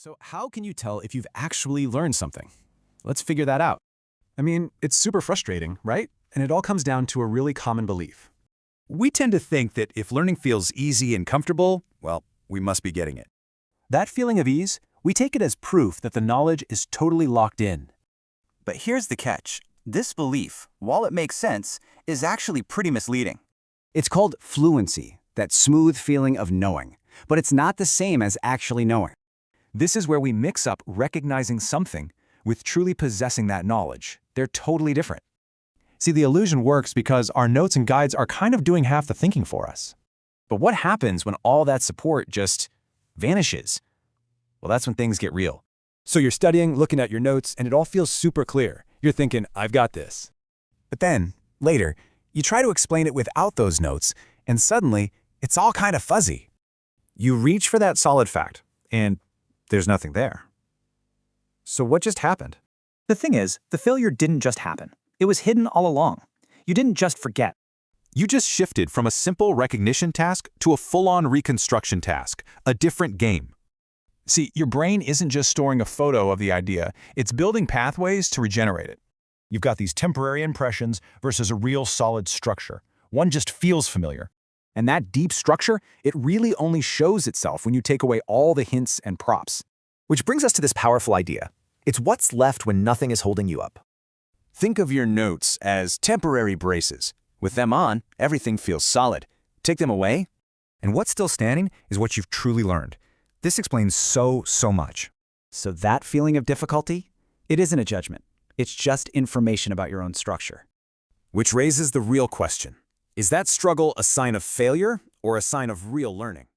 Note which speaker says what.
Speaker 1: So how can you tell if you've actually learned something? Let's figure that out.
Speaker 2: I mean, it's super frustrating, right? And it all comes down to a really common belief.
Speaker 3: We tend to think that if learning feels easy and comfortable, well, we must be getting it.
Speaker 1: That feeling of ease, we take it as proof that the knowledge is totally locked in.
Speaker 4: But here's the catch. This belief, while it makes sense, is actually pretty misleading.
Speaker 5: It's called fluency, that smooth feeling of knowing, but it's not the same as actually knowing.
Speaker 3: This is where we mix up recognizing something with truly possessing that knowledge. They're totally different.
Speaker 6: See, the illusion works because our notes and guides are kind of doing half the thinking for us.
Speaker 1: But what happens when all that support just vanishes? Well, that's when things get real.
Speaker 2: So you're studying, looking at your notes, and it all feels super clear. You're thinking, I've got this.
Speaker 1: But then, later, you try to explain it without those notes, and suddenly, it's all kind of fuzzy.
Speaker 3: You reach for that solid fact, and there's nothing there. So what just happened?
Speaker 7: The thing is, the failure didn't just happen. It was hidden all along. You didn't just forget.
Speaker 6: You just shifted from a simple recognition task to a full-on reconstruction task, a different game. See, your brain isn't just storing a photo of the idea, it's building pathways to regenerate it. You've got these temporary impressions versus a real solid structure. One just feels familiar.
Speaker 3: And that deep structure, it really only shows itself when you take away all the hints and props.
Speaker 8: Which brings us to this powerful idea. It's what's left when nothing is holding you up.
Speaker 1: Think of your notes as temporary braces. With them on, everything feels solid. Take them away,
Speaker 3: And what's still standing is what you've truly learned. This explains so much.
Speaker 5: So that feeling of difficulty, it isn't a judgment. It's just information about your own structure.
Speaker 1: which raises the real question. Is that struggle a sign of failure or a sign of real learning?